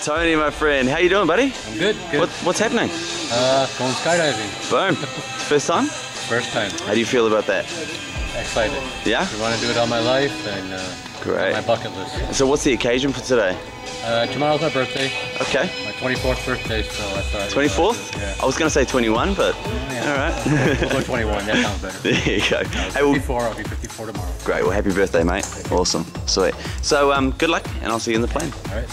Tony, my friend, how you doing, buddy? I'm good. What's happening? Going skydiving. Boom. First time? First time. How do you feel about that? Excited. Yeah? I want to do it all my life and Great. on my bucket list. So what's the occasion for today? Tomorrow's my birthday. Okay. My 24th birthday, so I thought. 24th? Yeah. I was going to say 21, but Yeah. all right. We'll go 21. That sounds better. There you go. Hey, well, 54. I'll be 54 tomorrow. great. Well, happy birthday, mate. Awesome. Sweet. So good luck, and I'll see you in the plane. All right.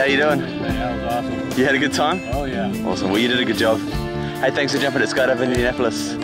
How you doing? That was awesome. You had a good time? Oh yeah. Awesome. Well, you did a good job. Hey, thanks for jumping at Skydive in Indianapolis.